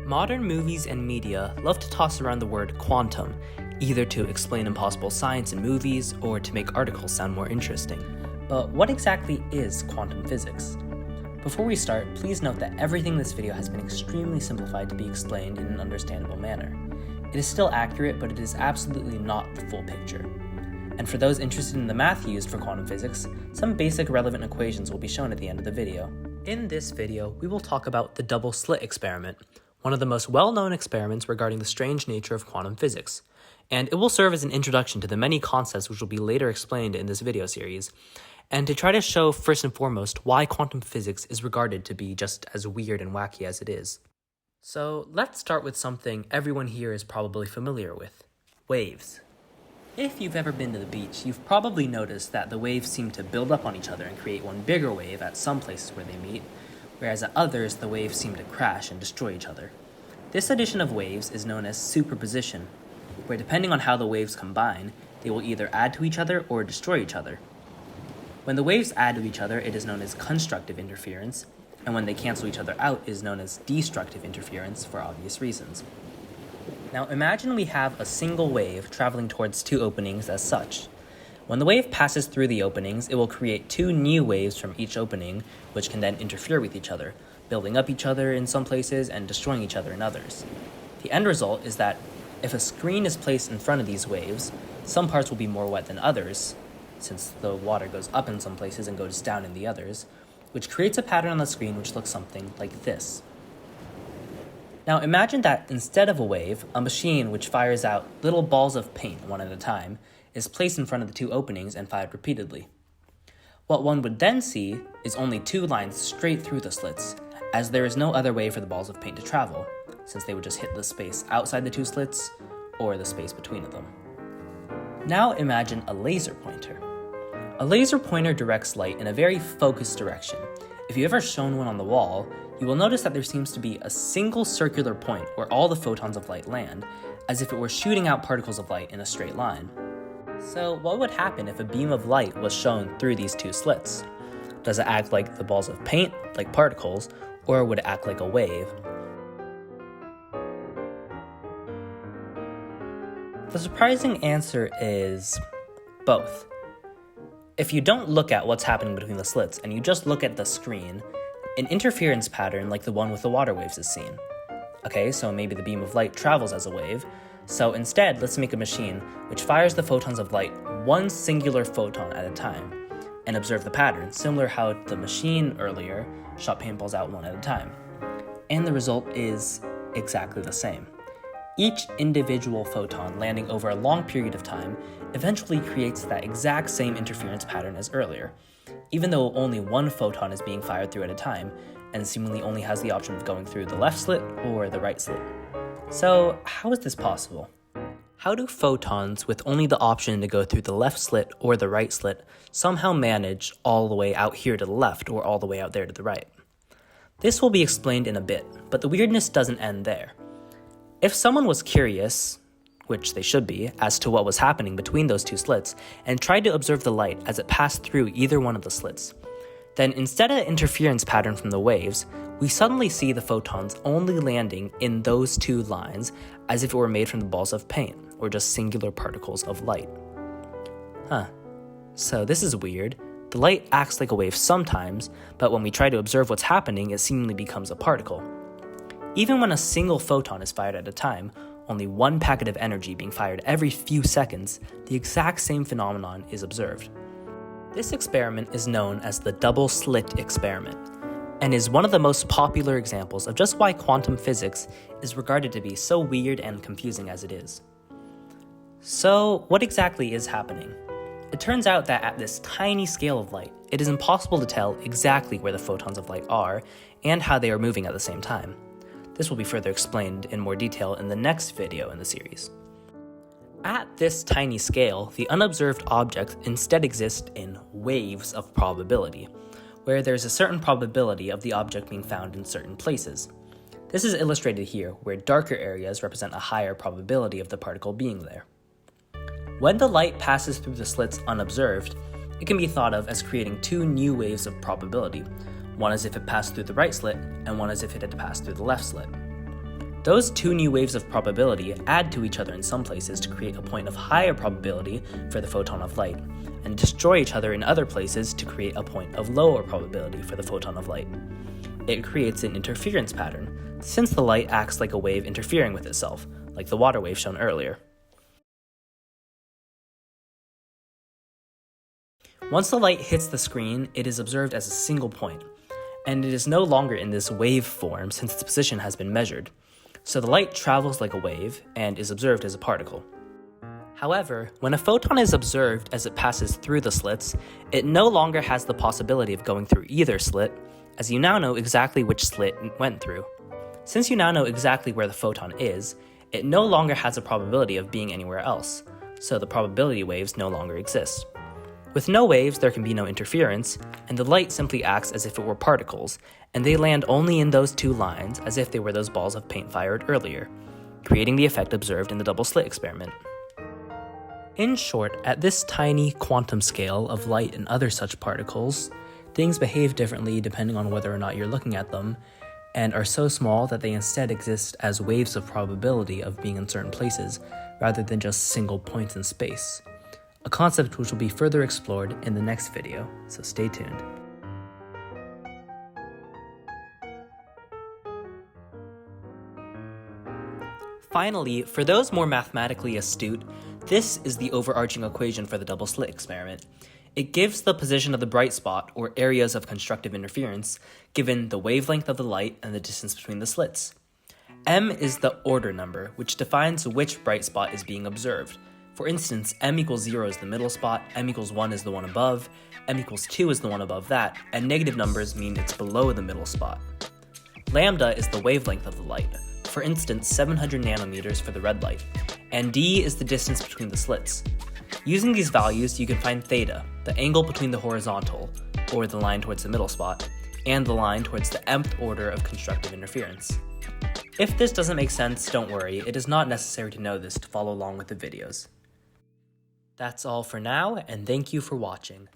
Modern movies and media love to toss around the word quantum, either to explain impossible science in movies or to make articles sound more interesting. But what exactly is quantum physics? Before we start, please note that everything in this video has been extremely simplified to be explained in an understandable manner. It is still accurate, but it is absolutely not the full picture. And for those interested in the math used for quantum physics, some basic relevant equations will be shown at the end of the video. In this video, we will talk about the Double Slit Experiment, one of the most well-known experiments regarding the strange nature of quantum physics, and it will serve as an introduction to the many concepts which will be later explained in this video series, and to try to show first and foremost why quantum physics is regarded to be just as weird and wacky as it is. So let's start with something everyone here is probably familiar with: waves. If you've ever been to the beach, you've probably noticed that the waves seem to build up on each other and create one bigger wave at some places where they meet, whereas at others the waves seem to crash and destroy each other. This addition of waves is known as superposition, where depending on how the waves combine, they will either add to each other or destroy each other. When the waves add to each other, it is known as constructive interference, and when they cancel each other out, it is known as destructive interference for obvious reasons. Now imagine we have a single wave traveling towards two openings as such. When the wave passes through the openings, it will create two new waves from each opening, which can then interfere with each other, building up each other in some places and destroying each other in others. The end result is that if a screen is placed in front of these waves, some parts will be more wet than others, since the water goes up in some places and goes down in the others, which creates a pattern on the screen which looks something like this. Now imagine that instead of a wave, a machine which fires out little balls of paint one at a time is placed in front of the two openings and fired repeatedly. What one would then see is only two lines straight through the slits, as there is no other way for the balls of paint to travel, since they would just hit the space outside the two slits or the space between them. Now imagine a laser pointer. A laser pointer directs light in a very focused direction. If you've ever shown one on the wall, you will notice that there seems to be a single circular point where all the photons of light land, as if it were shooting out particles of light in a straight line. So what would happen if a beam of light was shown through these two slits? Does it act like the balls of paint, like particles, or would it act like a wave? The surprising answer is both. If you don't look at what's happening between the slits and you just look at the screen, an interference pattern like the one with the water waves is seen. Okay, so maybe the beam of light travels as a wave, so instead let's make a machine which fires the photons of light one singular photon at a time, and observe the pattern, similar how the machine earlier shot paintballs out one at a time. And the result is exactly the same. Each individual photon landing over a long period of time eventually creates that exact same interference pattern as earlier, even though only one photon is being fired through at a time, and seemingly only has the option of going through the left slit or the right slit. So how is this possible? How do photons with only the option to go through the left slit or the right slit somehow manage all the way out here to the left or all the way out there to the right? This will be explained in a bit, but the weirdness doesn't end there. If someone was curious, which they should be, as to what was happening between those two slits, and tried to observe the light as it passed through either one of the slits, then instead of the interference pattern from the waves, we suddenly see the photons only landing in those two lines as if it were made from the balls of paint, or just singular particles of light. So this is weird. The light acts like a wave sometimes, but when we try to observe what's happening, it seemingly becomes a particle. Even when a single photon is fired at a time, only one packet of energy being fired every few seconds, the exact same phenomenon is observed. This experiment is known as the Double Slit Experiment, and is one of the most popular examples of just why quantum physics is regarded to be so weird and confusing as it is. So, what exactly is happening? It turns out that at this tiny scale of light, it is impossible to tell exactly where the photons of light are and how they are moving at the same time. This will be further explained in more detail in the next video in the series. At this tiny scale, the unobserved objects instead exist in waves of probability, where there's a certain probability of the object being found in certain places. This is illustrated here, where darker areas represent a higher probability of the particle being there. When the light passes through the slits unobserved, it can be thought of as creating two new waves of probability, one as if it passed through the right slit, and one as if it had passed through the left slit. Those two new waves of probability add to each other in some places to create a point of higher probability for the photon of light, and destroy each other in other places to create a point of lower probability for the photon of light. It creates an interference pattern, since the light acts like a wave interfering with itself, like the water wave shown earlier. Once the light hits the screen, it is observed as a single point, and it is no longer in this wave form since its position has been measured. So the light travels like a wave and is observed as a particle. However, when a photon is observed as it passes through the slits, it no longer has the possibility of going through either slit, as you now know exactly which slit it went through. Since you now know exactly where the photon is, it no longer has a probability of being anywhere else, so the probability waves no longer exist. With no waves, there can be no interference, and the light simply acts as if it were particles, and they land only in those two lines as if they were those balls of paint fired earlier, creating the effect observed in the double slit experiment. In short, at this tiny quantum scale of light and other such particles, things behave differently depending on whether or not you're looking at them, and are so small that they instead exist as waves of probability of being in certain places, rather than just single points in space. A concept which will be further explored in the next video, so stay tuned. Finally, for those more mathematically astute, this is the overarching equation for the double slit experiment. It gives the position of the bright spot, or areas of constructive interference, given the wavelength of the light and the distance between the slits. M is the order number, which defines which bright spot is being observed. For instance, m equals 0 is the middle spot, m equals 1 is the one above, m equals 2 is the one above that, and negative numbers mean it's below the middle spot. Lambda is the wavelength of the light, for instance 700 nanometers for the red light, and d is the distance between the slits. Using these values, you can find theta, the angle between the horizontal, or the line towards the middle spot, and the line towards the mth order of constructive interference. If this doesn't make sense, don't worry, it is not necessary to know this to follow along with the videos. That's all for now, and thank you for watching.